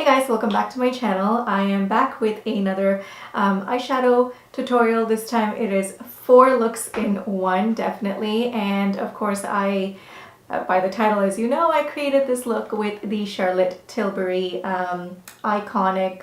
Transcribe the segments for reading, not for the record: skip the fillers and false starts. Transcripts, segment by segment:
Hey guys, welcome back to my channel. I am back with another eyeshadow tutorial. This time it is 4 looks in one, definitely. And of course by the title, as you know, I created this look with the Charlotte Tilbury Icon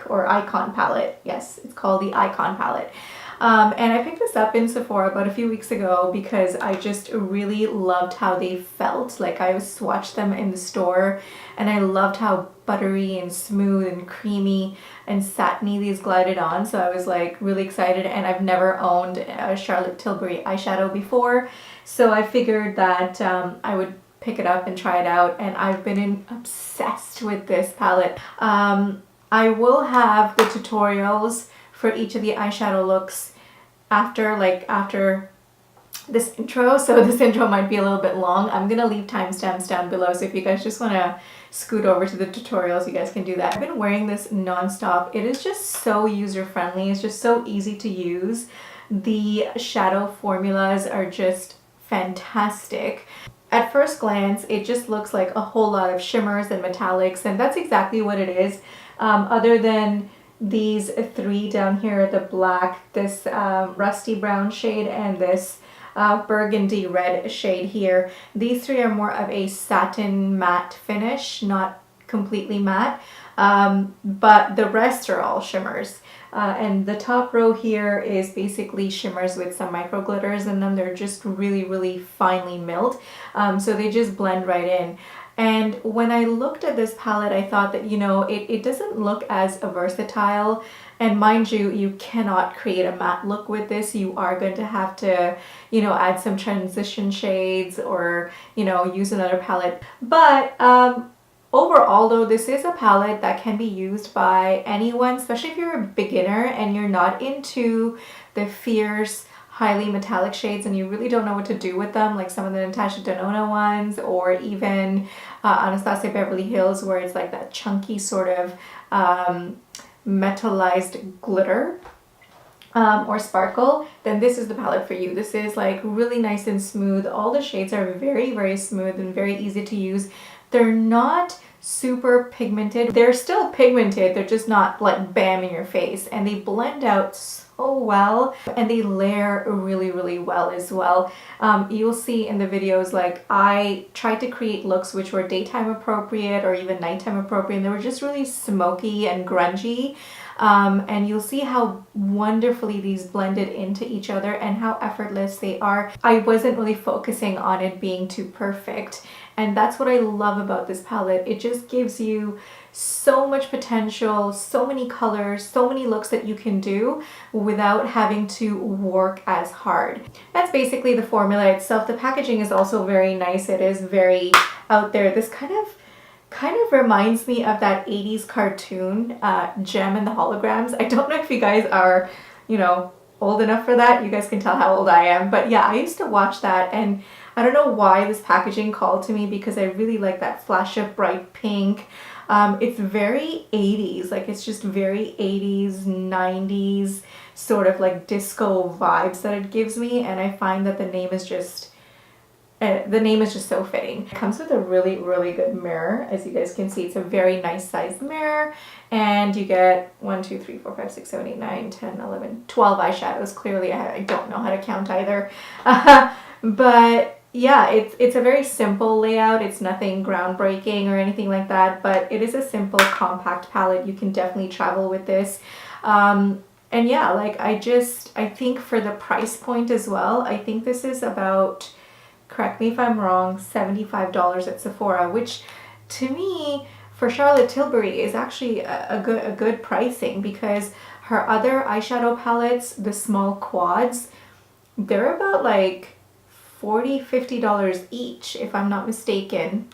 Palette. Yes, it's called the Icon Palette. And I picked this up in Sephora about a few weeks ago because I just really loved how they felt. Like, I swatched them in the store and I loved how buttery and smooth and creamy and satiny these glided on. So I was like really excited, and I've never owned a Charlotte Tilbury eyeshadow before. So I figured that I would pick it up and try it out, and I've been obsessed with this palette. I will have the tutorials for each of the eyeshadow looks after this intro, so this intro might be a little bit long. I'm gonna leave timestamps down below, so if you guys just want to scoot over to the tutorials, you guys can do that. I've been wearing this non-stop. It is just so user-friendly. It's just so easy to use. The shadow formulas are just fantastic. At first glance, it just looks like a whole lot of shimmers and metallics, and that's exactly what it is, other than these 3 down here, the black, this rusty brown shade, and this burgundy red shade here. These 3 are more of a satin matte finish, not completely matte, but the rest are all shimmers. And the top row here is basically shimmers with some micro glitters in them. They're just really, really finely milled, so they just blend right in. And when I looked at this palette, I thought that, you know, it doesn't look as versatile. And mind you, you cannot create a matte look with this. You are going to have to, you know, add some transition shades or, you know, use another palette. But overall though, this is a palette that can be used by anyone, especially if you're a beginner and you're not into the fierce, highly metallic shades and you really don't know what to do with them, like some of the Anastasia ones, or even Anastasia Beverly Hills, where it's like that chunky sort of metallized glitter or sparkle. Then this is the palette for you. This is like really nice and smooth. All the shades are very, very smooth and very easy to use. They're not super pigmented. They're still pigmented, they're just not like bam in your face, and they blend out so well, and they layer really, really well as well. You'll see in the videos, like, I tried to create looks which were daytime appropriate or even nighttime appropriate, and they were just really smoky and grungy. And you'll see how wonderfully these blended into each other and how effortless they are. I wasn't really focusing on it being too perfect, and that's what I love about this palette. It just gives you so much potential, so many colors, so many looks that you can do without having to work as hard. That's basically the formula itself. The packaging is also very nice. It is very out there. This kind of reminds me of that 80s cartoon, Gem and the Holograms. I don't know if you guys are, you know, old enough for that. You guys can tell how old I am. But yeah, I used to watch that, and I don't know why this packaging called to me, because I really like that flash of bright pink. It's very 80s, like it's just very 80s, 90s, sort of like disco vibes that it gives me, and I find that the name is just so fitting. It comes with a really, really good mirror. As you guys can see, it's a very nice sized mirror, and you get 1, 2, 3, 4, 5, 6, 7, 8, 9, 10, 11, 12 eyeshadows. Clearly I don't know how to count either. But yeah, it's a very simple layout. It's nothing groundbreaking or anything like that, but it is a simple, compact palette. You can definitely travel with this. And yeah, like I think for the price point as well, I think this is about, correct me if I'm wrong, $75 at Sephora, which to me, for Charlotte Tilbury, is actually a good pricing, because her other eyeshadow palettes, the small quads, they're about like $40, $50 each, if I'm not mistaken.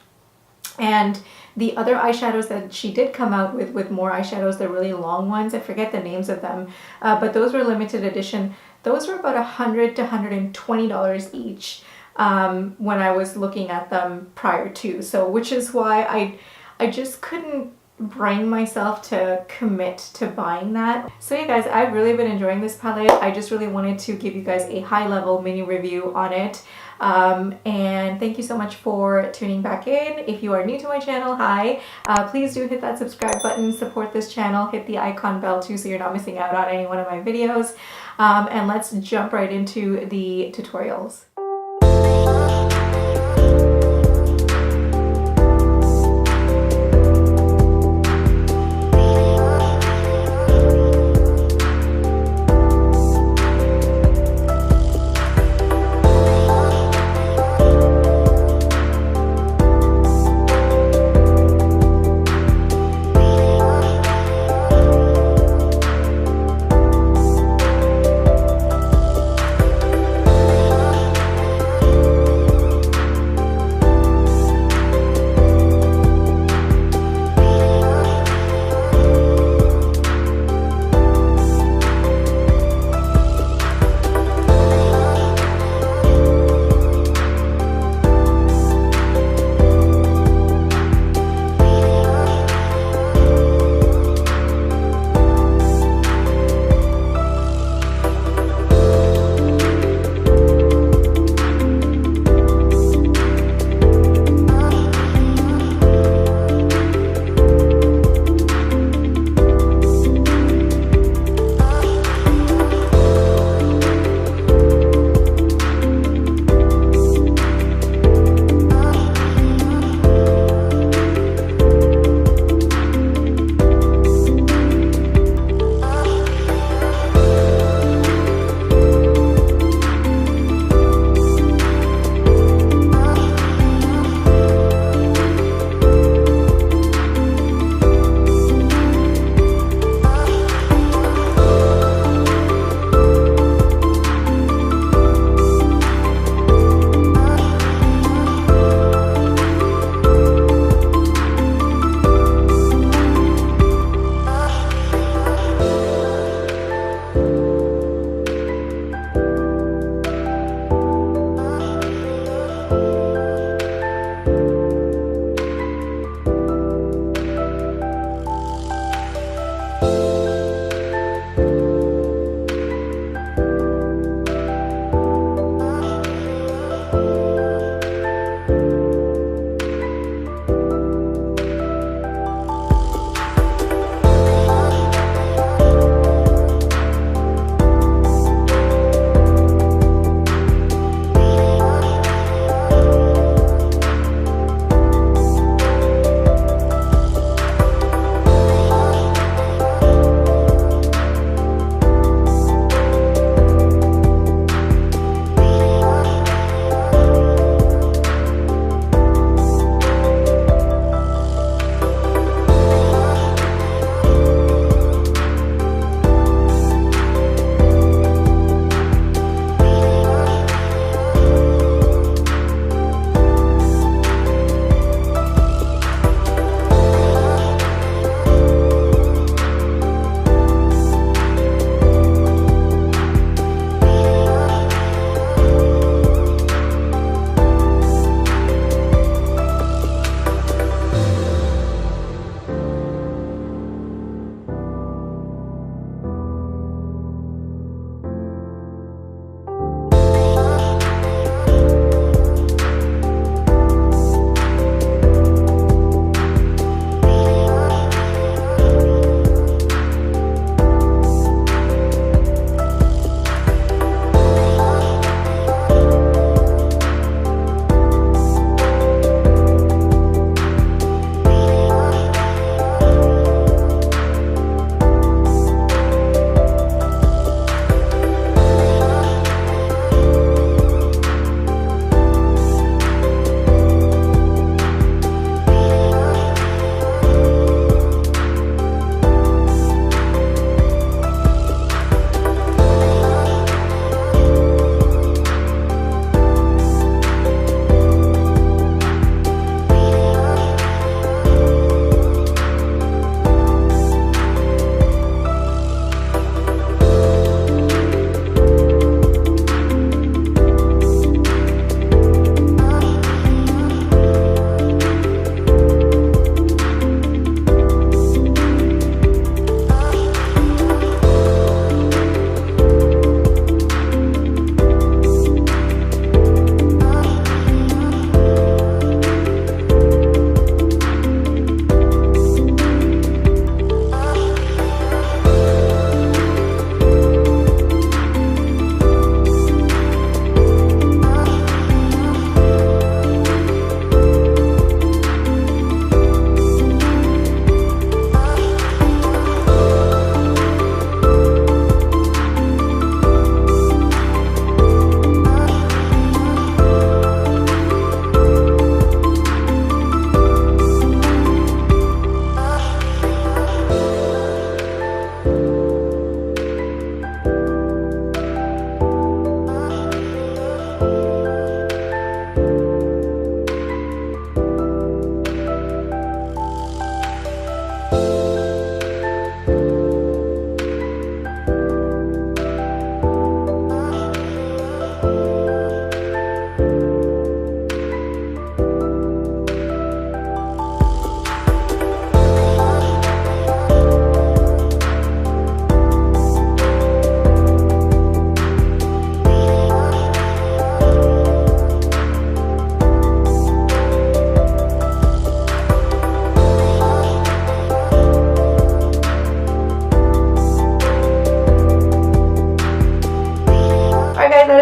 And the other eyeshadows that she did come out with more eyeshadows, the really long ones, I forget the names of them, but those were limited edition. Those were about $100 to $120 each when I was looking at them prior to. So, which is why I just couldn't bring myself to commit to buying that. So yeah guys, I've really been enjoying this palette. I just really wanted to give you guys a high level mini review on it. And thank you so much for tuning back in. If you are new to my channel, hi. Please do hit that subscribe button, support this channel, hit the icon bell too so you're not missing out on any one of my videos. And let's jump right into the tutorials.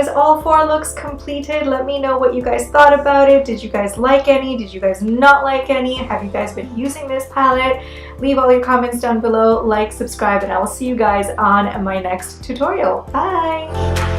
guys, all 4 looks completed. Let me know what you guys thought about it. Did you guys like any? Did you guys not like any? Have you guys been using this palette? Leave all your comments down below, like, subscribe, and I will see you guys on my next tutorial. Bye!